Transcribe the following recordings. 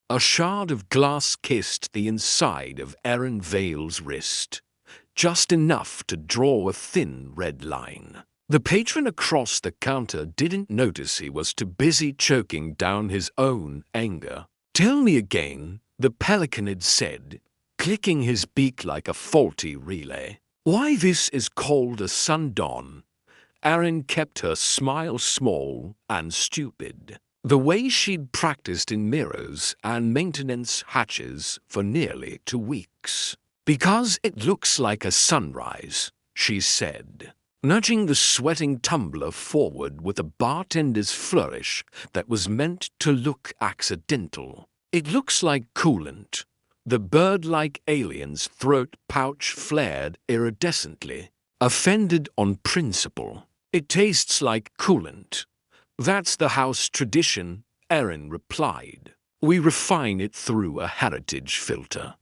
A shard of glass kissed the inside of Aaron Vale's wrist, just enough to draw a thin red line. The patron across the counter didn't notice he was too busy choking down his own anger. "Tell me again," the pelicanid said, clicking his beak like a faulty relay. "Why this is called a sundawn?" Aaron kept her smile small and stupid. The way she'd practiced in mirrors and maintenance hatches for nearly 2 weeks. "Because it looks like a sunrise," she said, nudging the sweating tumbler forward with a bartender's flourish that was meant to look accidental. "It looks like coolant." The bird-like alien's throat pouch flared iridescently, offended on principle. "It tastes like coolant. That's the house tradition," Aaron replied. "We refine it through a heritage filter."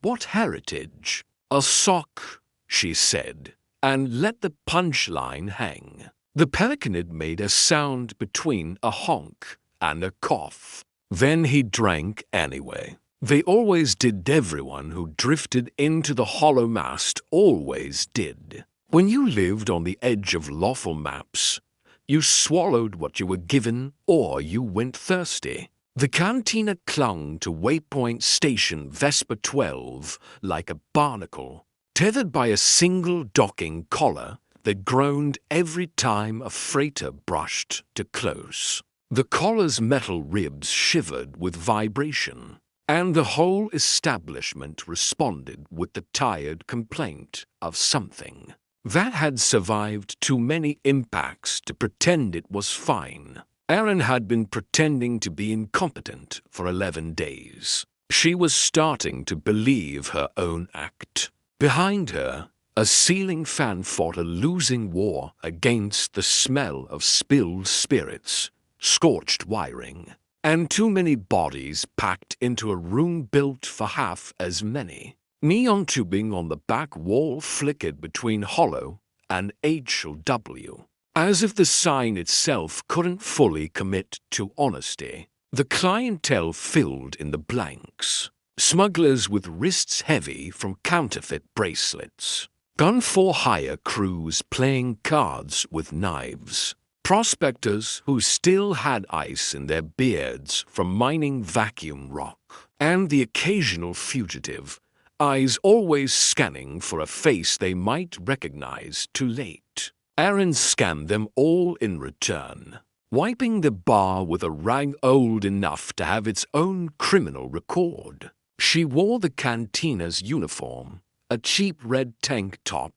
"What heritage?" "A sock," she said, and let the punchline hang. The pelicanid made a sound between a honk and a cough. Then he drank anyway. They always did. Everyone who drifted into the hollow mast always did. When you lived on the edge of lawful maps, you swallowed what you were given or you went thirsty. The Cantina clung to waypoint station Vesper 12 like a barnacle, tethered by a single docking collar that groaned every time a freighter brushed too close. The collar's metal ribs shivered with vibration, and the whole establishment responded with the tired complaint of something that had survived too many impacts to pretend it was fine. Aaron had been pretending to be incompetent for 11 days. She was starting to believe her own act. Behind her, a ceiling fan fought a losing war against the smell of spilled spirits, scorched wiring, and too many bodies packed into a room built for half as many. Neon tubing on the back wall flickered between hollow and HW, as if the sign itself couldn't fully commit to honesty. The clientele filled in the blanks. Smugglers with wrists heavy from counterfeit bracelets. Gun-for-hire crews playing cards with knives. Prospectors who still had ice in their beards from mining vacuum rock. And the occasional fugitive, eyes always scanning for a face they might recognize too late. Aaron scanned them all in return, wiping the bar with a rag old enough to have its own criminal record. She wore the Cantina's uniform, a cheap red tank top,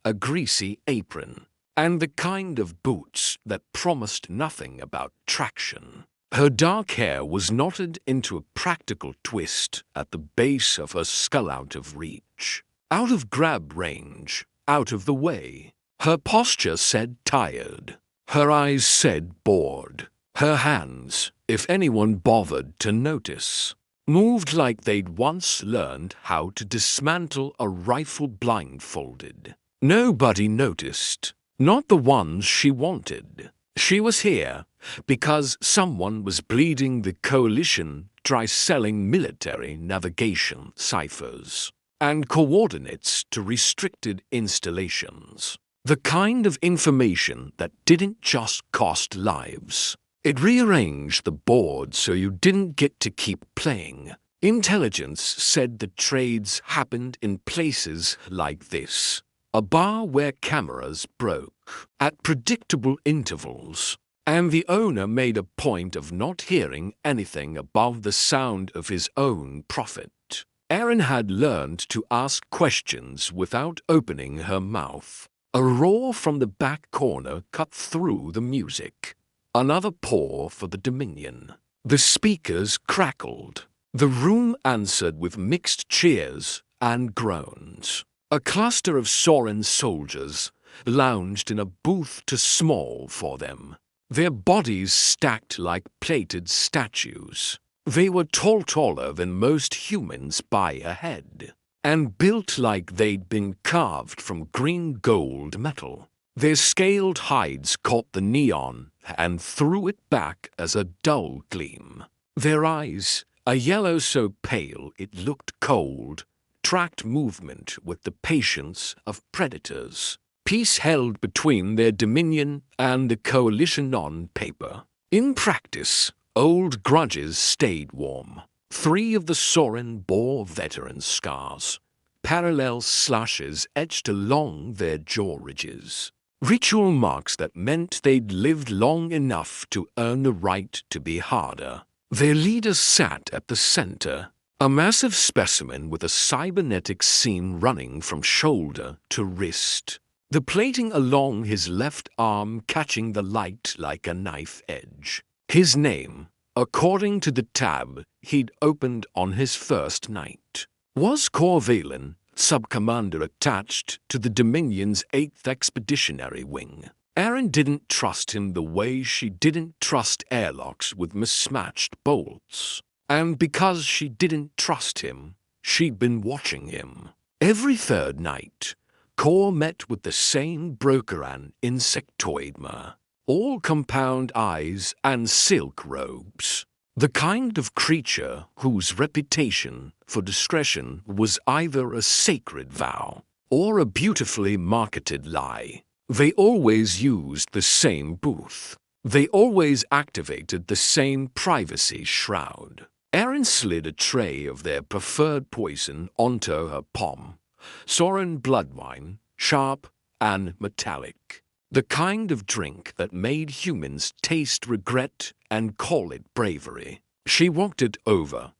a greasy apron, and the kind of boots that promised nothing about traction. Her dark hair was knotted into a practical twist at the base of her skull, out of reach, out of grab range, out of the way. Her posture said tired. Her eyes said bored. Her hands, if anyone bothered to notice, moved like they'd once learned how to dismantle a rifle blindfolded. Nobody noticed, not the ones she wanted. She was here because someone was bleeding the coalition dry selling military navigation ciphers and coordinates to restricted installations. The kind of information that didn't just cost lives. It rearranged the board so you didn't get to keep playing. Intelligence said the trades happened in places like this. A bar where cameras broke at predictable intervals, and the owner made a point of not hearing anything above the sound of his own profit. Aaron had learned to ask questions without opening her mouth. A roar from the back corner cut through the music. Another pour for the Dominion. The speakers crackled. The room answered with mixed cheers and groans. A cluster of Soren soldiers lounged in a booth too small for them, their bodies stacked like plated statues. They were taller than most humans by a head, and built like they'd been carved from green gold metal. Their scaled hides caught the neon and threw it back as a dull gleam. Their eyes, A yellow so pale it looked cold, tracked movement with the patience of predators. Peace held between their dominion and the coalition on paper. In practice, old grudges stayed warm. 3 of the Sorin bore veteran scars, parallel slashes etched along their jaw ridges. Ritual marks that meant they'd lived long enough to earn the right to be harder. Their leader sat at the center, a massive specimen with a cybernetic seam running from shoulder to wrist, the plating along his left arm catching the light like a knife edge. His name, according to the tab he'd opened on his first night, was Corvalin, sub-commander attached to the Dominion's 8th Expeditionary Wing. Erin didn't trust him the way she didn't trust airlocks with mismatched bolts. And because she didn't trust him, she'd been watching him. Every third night, Cor met with the same Brokeran insectoidma, all compound eyes and silk robes. The kind of creature whose reputation for discretion was either a sacred vow or a beautifully marketed lie. They always used the same booth. They always activated the same privacy shroud. Erin slid a tray of their preferred poison onto her palm. Sorin blood wine, sharp and metallic. The kind of drink that made humans taste regret and call it bravery. She walked it over,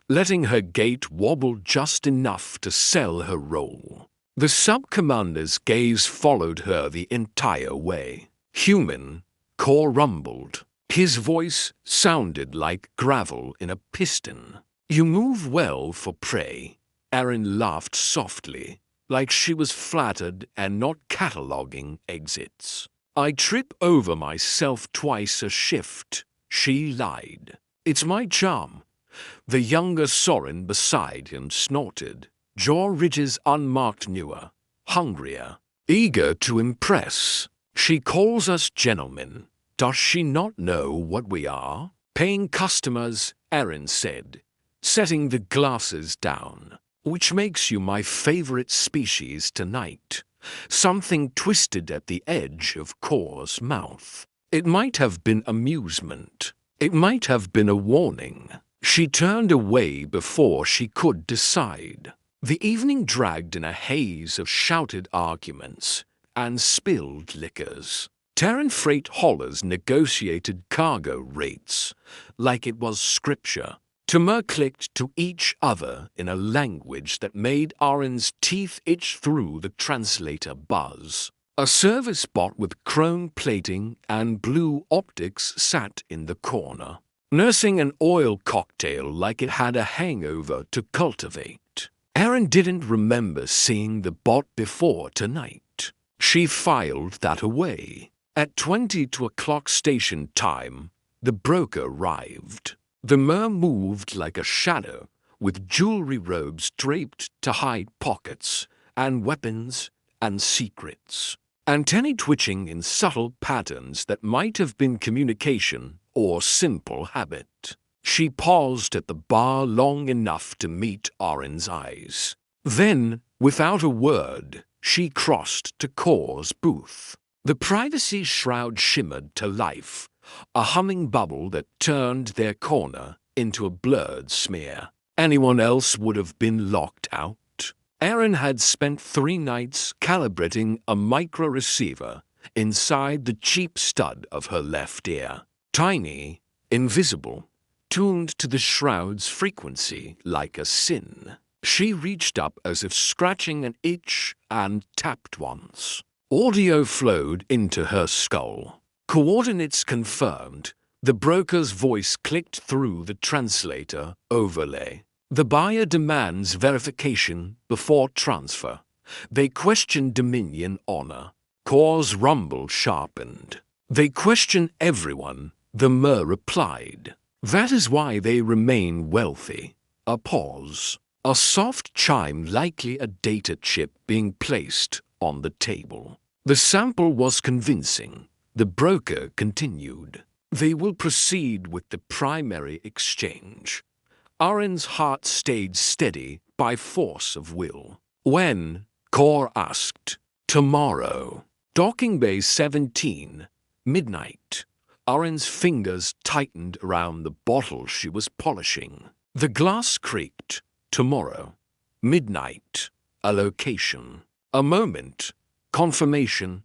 letting her gait wobble just enough to sell her role. The sub-commander's gaze followed her the entire way. Human, Cor rumbled. His voice sounded like gravel in a piston. You move well for prey. Erin laughed softly, like she was flattered and not cataloguing exits. I trip over myself twice a shift, she lied. It's my charm. The younger Sorin beside him snorted, jaw ridges unmarked newer, hungrier, eager to impress. She calls us gentlemen. Does she not know what we are? Paying customers, Erin said, setting the glasses down. Which makes you my favorite species tonight. Something twisted at the edge of Cor's mouth. It might have been amusement. It might have been a warning. She turned away before she could decide. The evening dragged in a haze of shouted arguments and spilled liquors. Terran freight haulers negotiated cargo rates like it was scripture. Tamur clicked to each other in a language that made Aaron's teeth itch through the translator buzz. A service bot with chrome plating and blue optics sat in the corner, nursing an oil cocktail like it had a hangover to cultivate. Aaron didn't remember seeing the bot before tonight. She filed that away. At 22 o'clock station time, the broker arrived. The mer moved like a shadow, with jewelry robes draped to hide pockets, and weapons and secrets. Antennae twitching in subtle patterns that might have been communication or simple habit. She paused at the bar long enough to meet Oren's eyes. Then, without a word, she crossed to Cor's booth. The privacy shroud shimmered to life, a humming bubble that turned their corner into a blurred smear. Anyone else would have been locked out. Aaron had spent 3 nights calibrating a micro-receiver inside the cheap stud of her left ear. Tiny, invisible, tuned to the shroud's frequency like a sin. She reached up as if scratching an itch and tapped once. Audio flowed into her skull. Coordinates confirmed. The broker's voice clicked through the translator overlay. The buyer demands verification before transfer. They question Dominion honor. Cor's rumble sharpened. They question everyone, the mer replied. That is why they remain wealthy. A pause. A soft chime, likely a data chip being placed on the table. The sample was convincing. The broker continued. They will proceed with the primary exchange. Aren's heart stayed steady by force of will. When? Kor asked. Tomorrow. Docking Bay 17, midnight. Aren's fingers tightened around the bottle she was polishing. The glass creaked. Tomorrow. Midnight. A location. A moment. Confirmation.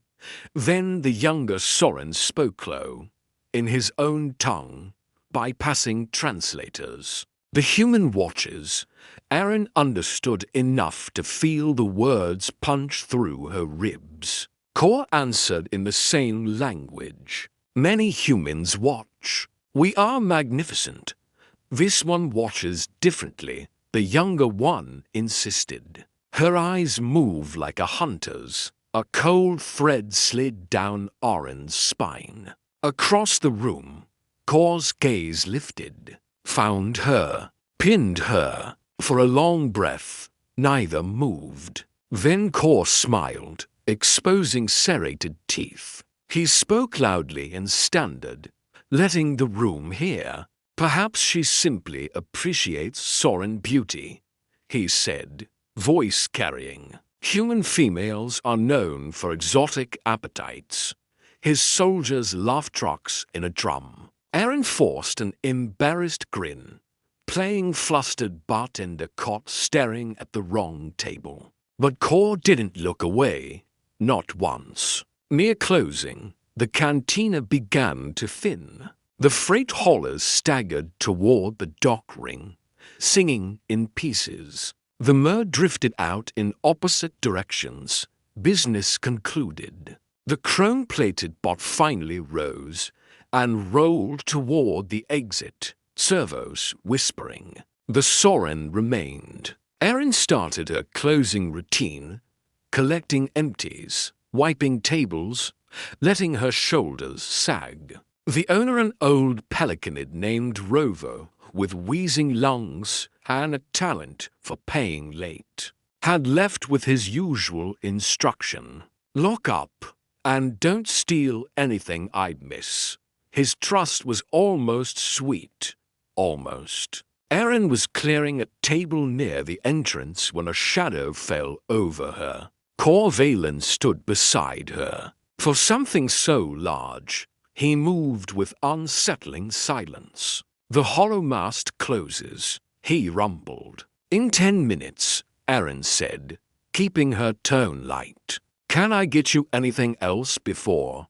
Then the younger Soren spoke low, in his own tongue, bypassing translators. The human watchers. Aren understood enough to feel the words punch through her ribs. Kor answered in the same language. Many humans watch. We are magnificent. This one watches differently, the younger one insisted. Her eyes moved like a hunter's. A cold thread slid down Aren's spine. Across the room, Kor's gaze lifted. Found her. Pinned her. For a long breath, neither moved. Then Kor smiled, exposing serrated teeth. He spoke loudly and standard, letting the room hear. Perhaps she simply appreciates Soren beauty, he said, voice carrying. Human females are known for exotic appetites. His soldiers love trucks in a drum. Aren forced an embarrassed grin, playing flustered bartender caught staring at the wrong table. But Kor didn't look away, not once. Near closing, the cantina began to thin. The freight haulers staggered toward the dock ring, singing in pieces. The mud drifted out in opposite directions. Business concluded. The chrome-plated bot finally rose and rolled toward the exit, servos whispering. The Soren remained. Aren started her closing routine, collecting empties, wiping tables, letting her shoulders sag. The owner, an old pelicanid named Rovo, with wheezing lungs and a talent for paying late, had left with his usual instruction. Lock up and don't steal anything I'd miss. His trust was almost sweet. Almost. Aren was clearing a table near the entrance when a shadow fell over her. Kor Valen stood beside her. For something so large, he moved with unsettling silence. The hollow mast closes, he rumbled. In 10 minutes, Aren said, keeping her tone light. Can I get you anything else before?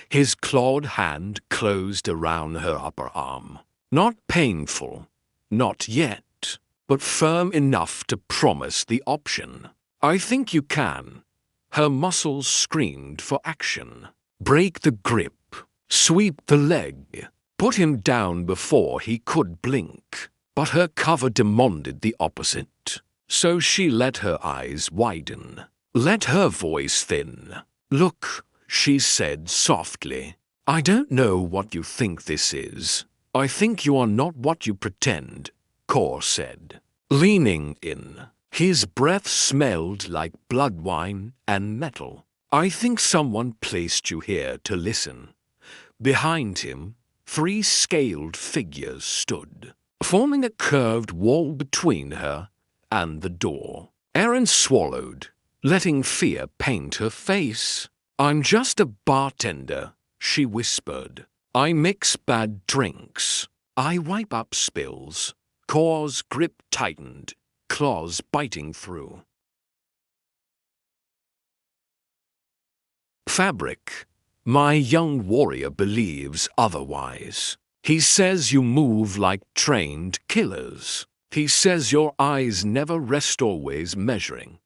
His clawed hand closed around her upper arm. Not painful, not yet, but firm enough to promise the option. I think you can. Her muscles screamed for action. Break the grip, sweep the leg, put him down before he could blink. But her cover demanded the opposite, so she let her eyes widen, let her voice thin. Look, she said softly, I don't know what you think this is. I think you are not what you pretend, Kor said, leaning in. His breath smelled like blood wine and metal. I think someone placed you here to listen. Behind him, 3 scaled figures stood, forming a curved wall between her and the door. Aren swallowed, letting fear paint her face. I'm just a bartender, she whispered. I mix bad drinks. I wipe up spills. Kor's grip tightened, claws biting through. Fabric. My young warrior believes otherwise. He says you move like trained killers. He says your eyes never rest, always measuring.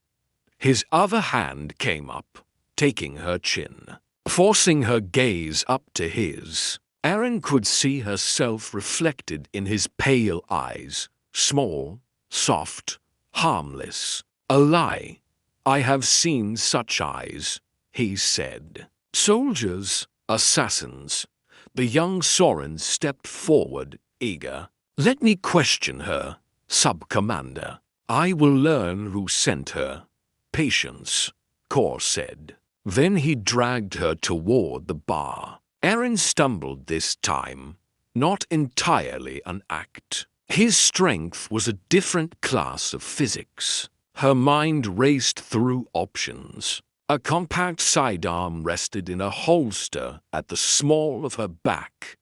His other hand came up, taking her chin, forcing her gaze up to his. Aren could see herself reflected in his pale eyes, small, soft, harmless. A lie. I have seen such eyes, he said. Soldiers, assassins. The young Soren stepped forward, eager. Let me question her, sub-commander. I will learn who sent her. Patience, Kor said. Then he dragged her toward the bar. Aren stumbled this time, not entirely an act. His strength was a different class of physics. Her mind raced through options. A compact sidearm rested in a holster at the small of her back,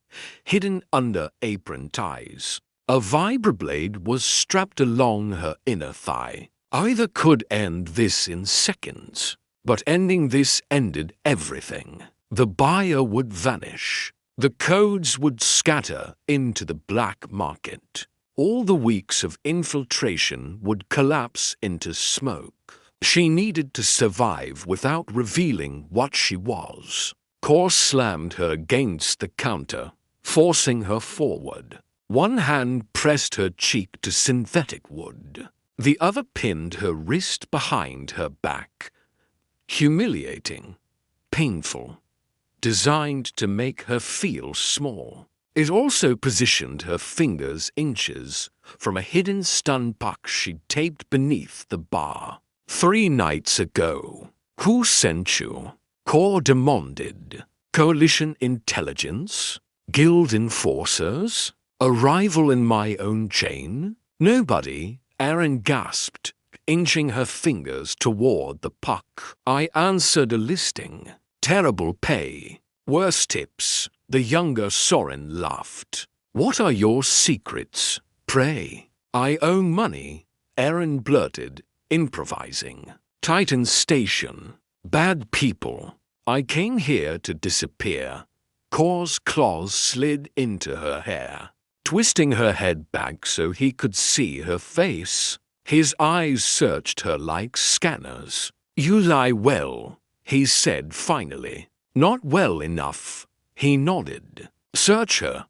hidden under apron ties. A vibroblade was strapped along her inner thigh. Either could end this in seconds, but ending this ended everything. The buyer would vanish. The codes would scatter into the black market. All the weeks of infiltration would collapse into smoke. She needed to survive without revealing what she was. Core slammed her against the counter, forcing her forward. One hand pressed her cheek to synthetic wood. The other pinned her wrist behind her back. Humiliating, painful, designed to make her feel small. It also positioned her fingers inches from a hidden stun puck she'd taped beneath the bar. 3 nights ago. Who sent you? Core demanded. Coalition intelligence? Guild enforcers? A rival in my own chain? Nobody, Erin gasped, inching her fingers toward the puck. I answered a listing. Terrible pay. Worse tips. The younger Soren laughed. What are your secrets? Pray. I owe money, Erin blurted, improvising. Titan Station. Bad people. I came here to disappear. Core's claws slid into her hair, twisting her head back so he could see her face. His eyes searched her like scanners. You lie well, he said finally. Not well enough. He nodded. Search her.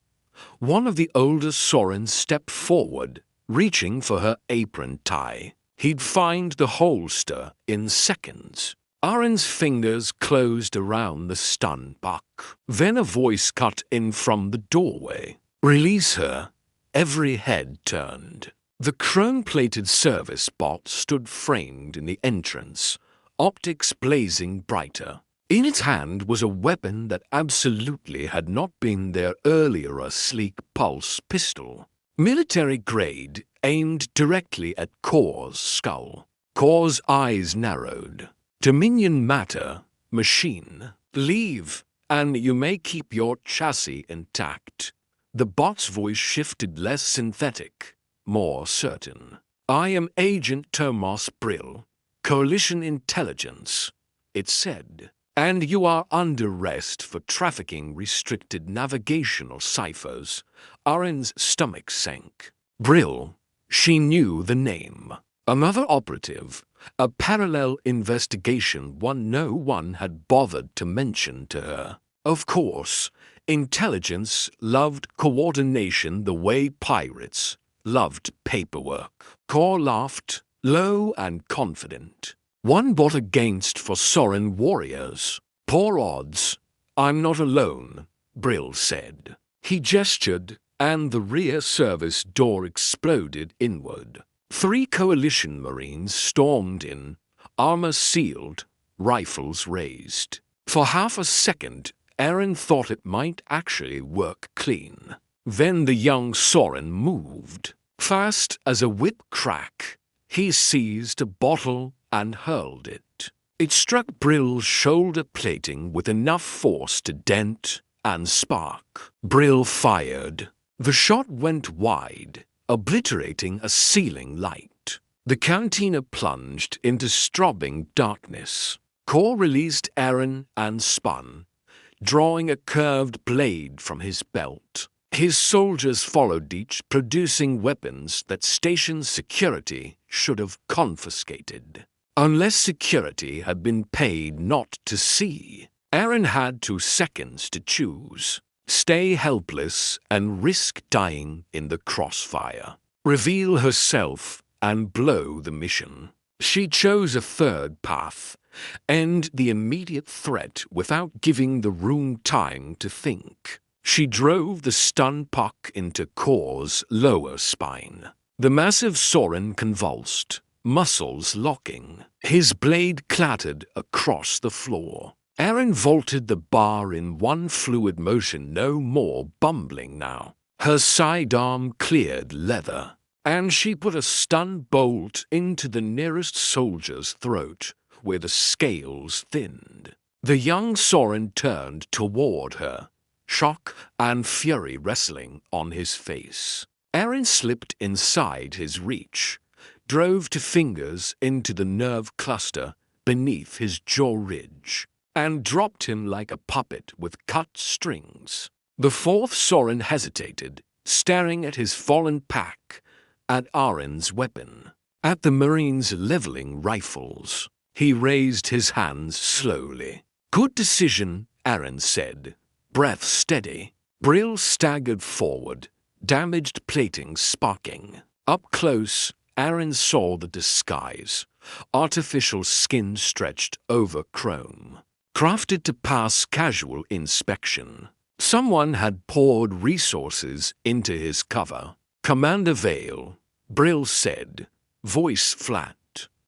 One of the older Sorens stepped forward, reaching for her apron tie. He'd find the holster in seconds. Aaron's fingers closed around the stun puck. Then a voice cut in from the doorway. Release her. Every head turned. The chrome-plated service bot stood framed in the entrance, optics blazing brighter. In its hand was a weapon that absolutely had not been there earlier, a sleek pulse pistol. Military grade, aimed directly at Core's skull. Core's eyes narrowed. Dominion matter, machine. Leave, and you may keep your chassis intact. The bot's voice shifted, less synthetic, more certain. I am Agent Tomas Brill, Coalition Intelligence, it said. And you are under arrest for trafficking restricted navigational ciphers. Aaron's stomach sank. Brill. She knew the name. Another operative. A parallel investigation no one had bothered to mention to her. Of course, intelligence loved coordination the way pirates loved paperwork. Core laughed, low and confident. One bot against for Soren warriors. Poor odds. I'm not alone, Brill said. He gestured, and the rear service door exploded inward. 3 coalition marines stormed in, armor sealed, rifles raised. For half a second, Erin thought it might actually work clean. Then the young Soren moved. Fast as a whip crack, he seized a bottle and hurled it. It struck Brill's shoulder plating with enough force to dent and spark. Brill fired. The shot went wide, obliterating a ceiling light. The cantina plunged into strobing darkness. Core released Erin and spun, drawing a curved blade from his belt. His soldiers followed, each producing weapons that station security should have confiscated. Unless security had been paid not to see. Erin had 2 seconds to choose. Stay helpless and risk dying in the crossfire. Reveal herself and blow the mission. She chose a third path. End the immediate threat without giving the room time to think. She drove the stun puck into Core's lower spine. The massive Soren convulsed, muscles locking. His blade clattered across the floor. Erin vaulted the bar in one fluid motion, no more bumbling now. Her sidearm cleared leather, and she put a stun bolt into the nearest soldier's throat, where the scales thinned. The young Soren turned toward her, shock and fury wrestling on his face. Aaron slipped inside his reach, drove two fingers into the nerve cluster beneath his jaw ridge, and dropped him like a puppet with cut strings. The fourth Soren hesitated, staring at his fallen pack, at Aaron's weapon, at the Marine's leveling rifles. He raised his hands slowly. "Good decision," Aaron said, breath steady. Brill staggered forward, damaged plating sparking. Up close, Aaron saw the disguise, artificial skin stretched over chrome, crafted to pass casual inspection. Someone had poured resources into his cover. "Commander Vale," Brill said, voice flat.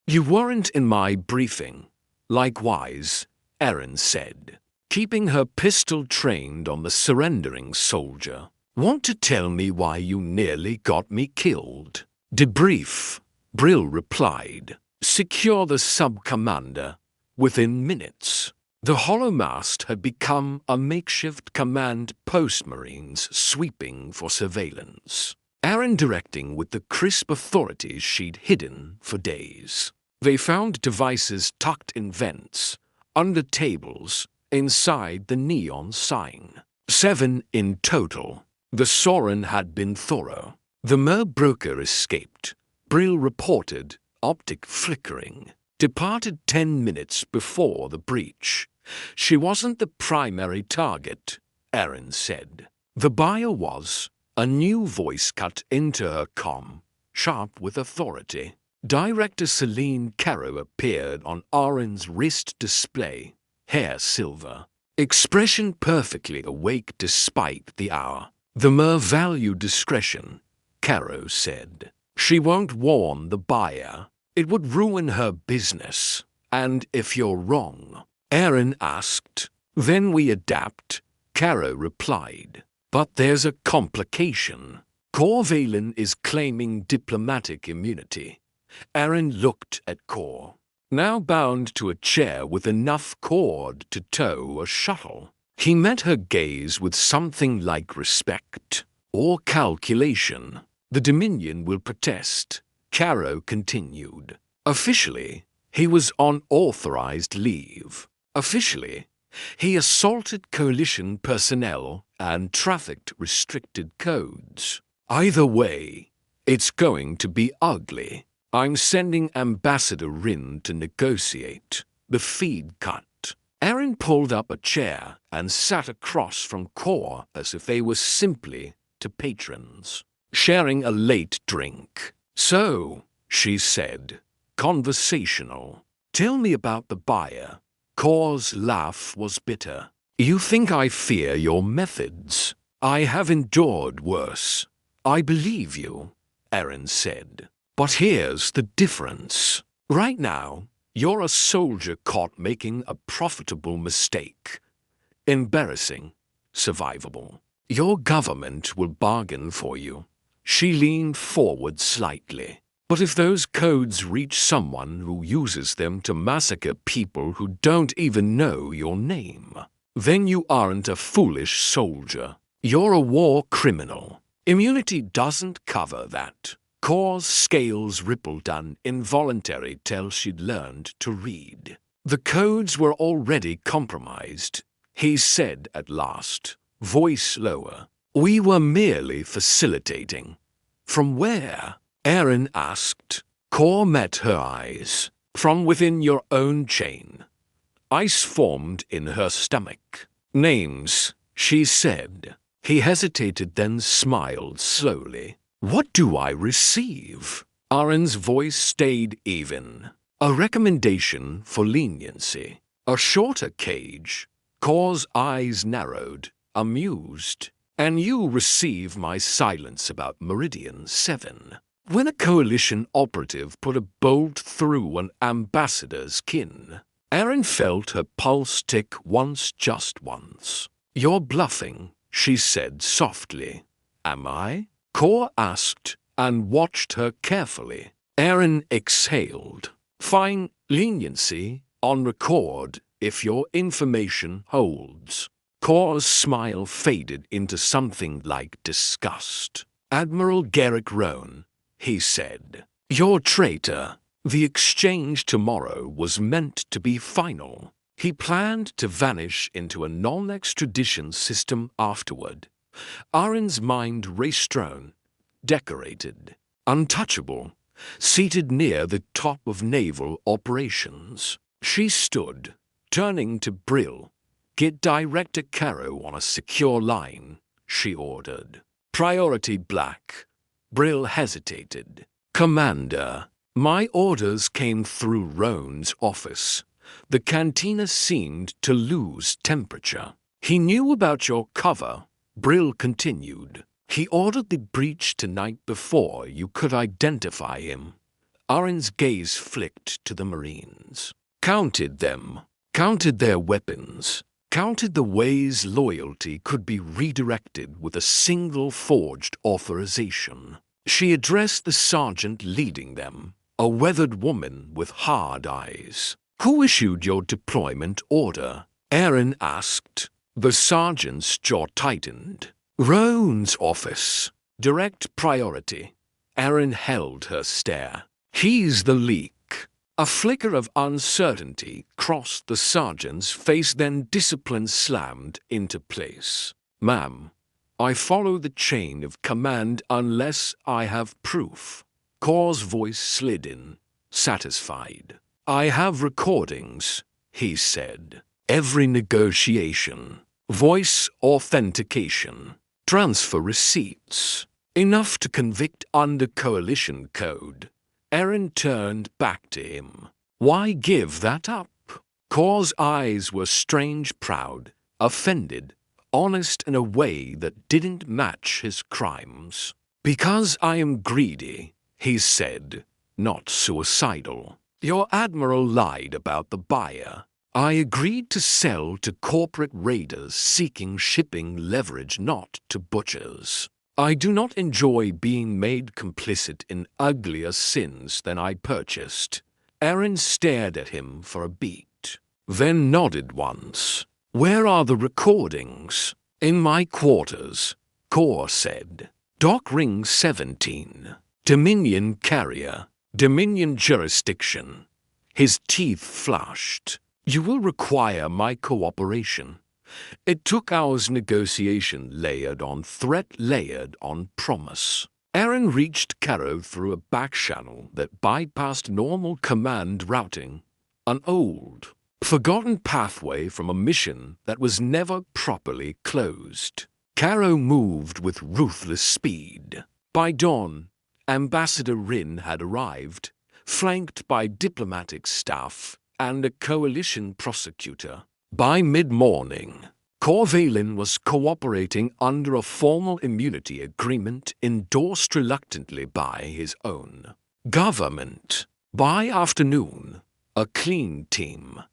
"You weren't in my briefing." "Likewise," Aaron said, keeping her pistol trained on the surrendering soldier. "Want to tell me why you nearly got me killed?" "Debrief," Brill replied. "Secure the sub-commander." Within minutes, the hollow-mast had become a makeshift command post, Marines sweeping for surveillance. Aaron directing with the crisp authorities she'd hidden for days. They found devices tucked in vents, under tables, inside the neon sign. 7 in total. The Soren had been thorough. The Mer broker escaped, Brill reported, optic flickering. Departed 10 minutes before the breach. She wasn't the primary target, Aaron said. The buyer was. A new voice cut into her comm, sharp with authority. Director Celine Caro appeared on Aaron's wrist display, hair silver, expression perfectly awake despite the hour. "The Mer value discretion," Caro said. "She won't warn the buyer. It would ruin her business. And if you're wrong," Aaron asked. "Then we adapt," Caro replied. "But there's a complication. Corvalin is claiming diplomatic immunity." Aaron looked at Cor, now bound to a chair with enough cord to tow a shuttle. He met her gaze with something like respect or calculation. "The Dominion will protest," Caro continued. "Officially, he was on authorized leave. Officially, he assaulted coalition personnel and trafficked restricted codes. Either way, it's going to be ugly. I'm sending Ambassador Rin to negotiate." The feed cut. Aaron pulled up a chair and sat across from Cor as if they were simply to patrons, sharing a late drink. "So," she said, conversational, "tell me about the buyer." Cor's laugh was bitter. "You think I fear your methods? I have endured worse." "I believe you," Aaron said. "But here's the difference. Right now, you're a soldier caught making a profitable mistake. Embarrassing, survivable. Your government will bargain for you." She leaned forward slightly. "But if those codes reach someone who uses them to massacre people who don't even know your name, then you aren't a foolish soldier. You're a war criminal. Immunity doesn't cover that." Cor's scales rippled an involuntary tell she'd learned to read. "The codes were already compromised," he said at last, voice lower. "We were merely facilitating." "From where?" Aaron asked. Cor met her eyes. "From within your own chain." Ice formed in her stomach. "Names," she said. He hesitated, then smiled slowly. "What do I receive?" Aaron's voice stayed even. "A recommendation for leniency. A shorter cage." Cor's eyes narrowed, amused. "And you receive my silence about Meridian 7. When a coalition operative put a bolt through an ambassador's kin." Aaron felt her pulse tick once, just once. "You're bluffing," she said softly. am I? Core asked and watched her carefully. Aaron exhaled. Fine, leniency on record if your information holds. Core's smile faded into something like disgust. Admiral Garrick Roan, he said. You're traitor. The exchange tomorrow was meant to be final. He planned to vanish into a non-extradition system afterward. Aaron's mind raced on, decorated, untouchable, seated near the top of naval operations. She stood, turning to Brill. Get Director Caro on a secure line, she ordered. Priority black. Brill hesitated. Commander, my orders came through Roan's office. The Cantina seemed to lose temperature. He knew about your cover, Brill continued. He ordered the breach tonight before you could identify him. Aaron's gaze flicked to the Marines. Counted them. Counted their weapons. Counted the ways loyalty could be redirected with a single forged authorization. She addressed the sergeant leading them, a weathered woman with hard eyes. Who issued your deployment order? Aaron asked. The sergeant's jaw tightened. Roan's office. Direct priority. Aaron held her stare. He's the leak. A flicker of uncertainty crossed the sergeant's face, then discipline slammed into place. Ma'am, I follow the chain of command unless I have proof. Core's voice slid in, satisfied. I have recordings, he said. Every negotiation. Voice authentication. Transfer receipts. Enough to convict under coalition code. Aaron turned back to him. Why give that up? Core's eyes were strange, proud, offended, honest in a way that didn't match his crimes. Because I am greedy, he said, not suicidal. Your admiral lied about the buyer. I agreed to sell to corporate raiders seeking shipping leverage, not to butchers. I do not enjoy being made complicit in uglier sins than I purchased. Aaron stared at him for a beat, then nodded once. Where are the recordings? In my quarters, Core said. Dock Ring 17. Dominion carrier. Dominion jurisdiction. His teeth flashed. You will require my cooperation. It took hours negotiation layered on threat, layered on promise. Aaron reached Caro through a back channel that bypassed normal command routing. An old, forgotten pathway from a mission that was never properly closed. Caro moved with ruthless speed. By dawn, Ambassador Rin had arrived, flanked by diplomatic staff and a coalition prosecutor. By mid-morning, Corvalin was cooperating under a formal immunity agreement endorsed reluctantly by his own government. By afternoon, a clean team.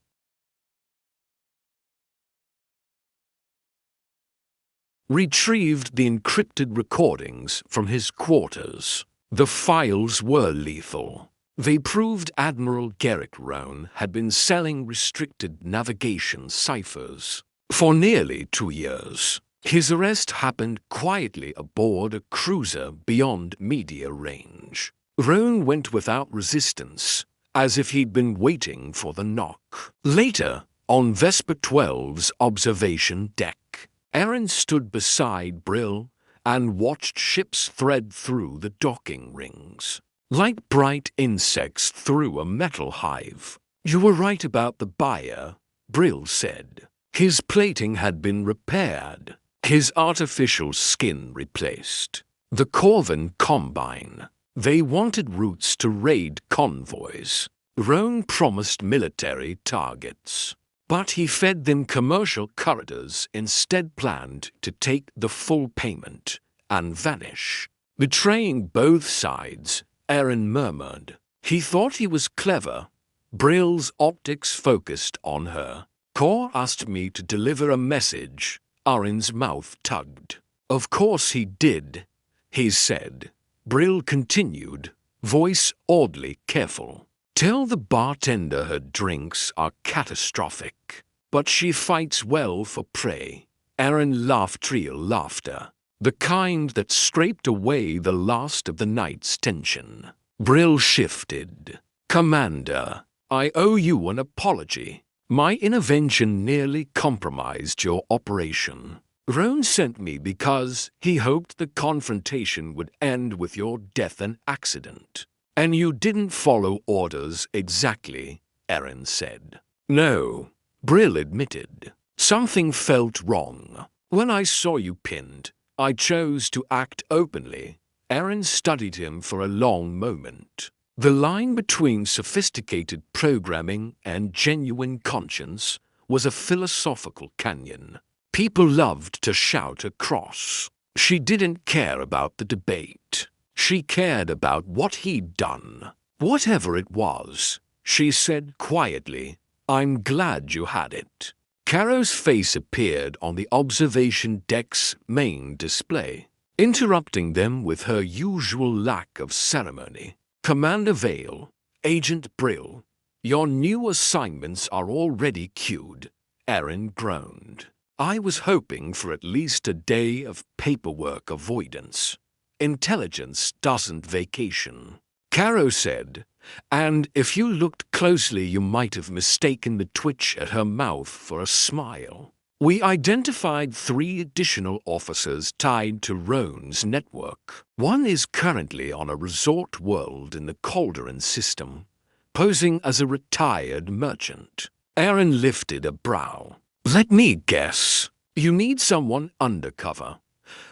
Retrieved the encrypted recordings from his quarters. The files were lethal. They proved Admiral Garrick Roan had been selling restricted navigation ciphers for nearly 2 years. His arrest happened quietly aboard a cruiser beyond media range. Roan went without resistance, as if he'd been waiting for the knock. Later, on Vesper 12's observation deck, Aaron stood beside Brill and watched ships thread through the docking rings, like bright insects through a metal hive. You were right about the buyer, Brill said. His plating had been repaired, his artificial skin replaced. The Corvan Combine. They wanted routes to raid convoys. Roan promised military targets, but he fed them commercial corridors, instead planned to take the full payment and vanish. Betraying both sides, Aaron murmured. He thought he was clever. Brill's optics focused on her. Core asked me to deliver a message. Aaron's mouth tugged. Of course he did, he said. Brill continued, voice oddly careful. Tell the bartender her drinks are catastrophic, but she fights well for prey. Aaron laughed real laughter, the kind that scraped away the last of the night's tension. Brill shifted. Commander, I owe you an apology. My intervention nearly compromised your operation. Roan sent me because he hoped the confrontation would end with your death and accident. And you didn't follow orders exactly, Aaron said. No, Brill admitted. Something felt wrong. When I saw you pinned, I chose to act openly. Aaron studied him for a long moment. The line between sophisticated programming and genuine conscience was a philosophical canyon. People loved to shout across. She didn't care about the debate. She cared about what he'd done. Whatever it was, she said quietly, I'm glad you had it. Caro's face appeared on the observation deck's main display, interrupting them with her usual lack of ceremony. Commander Vale, Agent Brill, your new assignments are already queued, Aaron groaned. I was hoping for at least a day of paperwork avoidance. Intelligence doesn't vacation. Caro said, and if you looked closely you might have mistaken the twitch at her mouth for a smile. We identified 3 additional officers tied to Roan's network. One is currently on a resort world in the Calderon system, posing as a retired merchant. Aaron lifted a brow. Let me guess. You need someone undercover.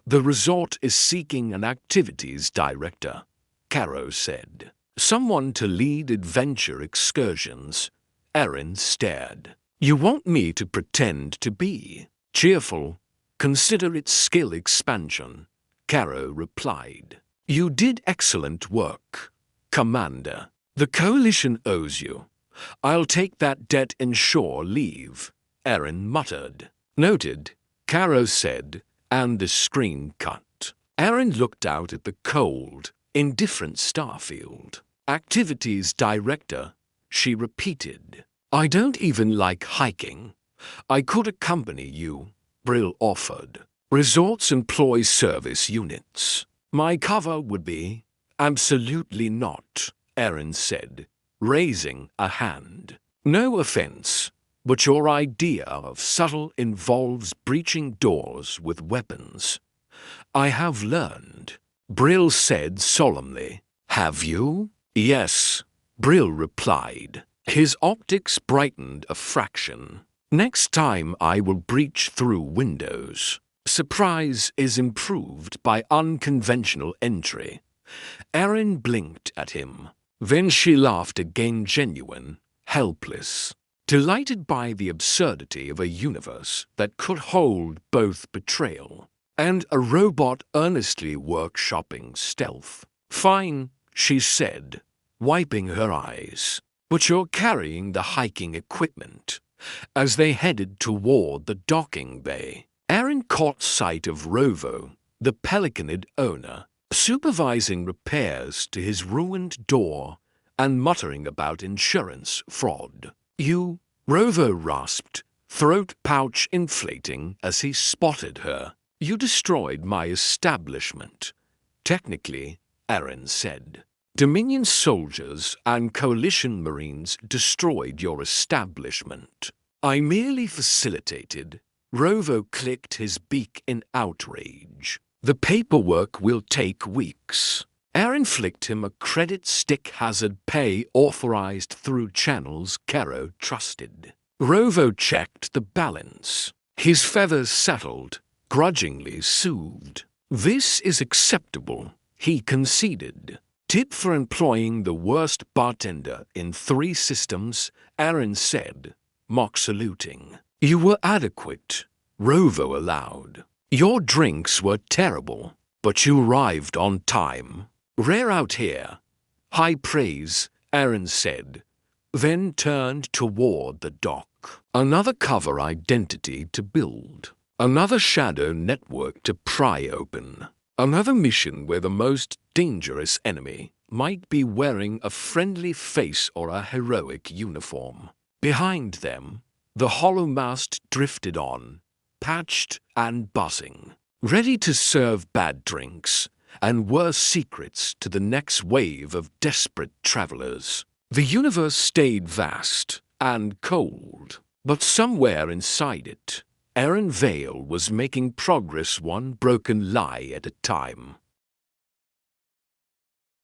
The resort is seeking an activities director, Caro said. Someone to lead adventure excursions. Aaron stared. You want me to pretend to be cheerful? Consider it skill expansion, Caro replied. You did excellent work, Commander. The Coalition owes you. I'll take that debt and shore leave, Aaron muttered. Noted, Caro said, and the screen cut. Aaron looked out at the cold, indifferent starfield. Activities director, she repeated. I don't even like hiking. I could accompany you, Brill offered. Resorts employ service units. My cover would be absolutely not, Aaron said, raising a hand. No offense, but your idea of subtle involves breaching doors with weapons. I have learned, Brill said solemnly. Have you? Yes, Brill replied. His optics brightened a fraction. Next time I will breach through windows. Surprise is improved by unconventional entry. Aaron blinked at him. Then she laughed again, genuine, helpless, delighted by the absurdity of a universe that could hold both betrayal and a robot earnestly workshopping stealth. Fine, she said, wiping her eyes. But you're carrying the hiking equipment. As they headed toward the docking bay, Aaron caught sight of Rovo, the pelicanid owner, supervising repairs to his ruined door and muttering about insurance fraud. You, Rovo rasped, throat pouch inflating as he spotted her. You destroyed my establishment. Technically, Aaron said. Dominion soldiers and Coalition Marines destroyed your establishment. I merely facilitated. Rovo clicked his beak in outrage. The paperwork will take weeks. Aaron flicked him a credit stick hazard pay authorized through channels Caro trusted. Rovo checked the balance. His feathers settled, grudgingly soothed. This is acceptable, he conceded. Tip for employing the worst bartender in 3 systems, Aaron said, mock saluting. You were adequate, Rovo allowed. Your drinks were terrible, but you arrived on time. Rare out here. High praise, Aaron said, then turned toward the dock. Another cover identity to build. Another shadow network to pry open. Another mission where the most dangerous enemy might be wearing a friendly face or a heroic uniform. Behind them, the hollow mast drifted on, patched and buzzing, ready to serve bad drinks and worse secrets to the next wave of desperate travelers. The universe stayed vast and cold, but somewhere inside it, Aaron Vale was making progress one broken lie at a time.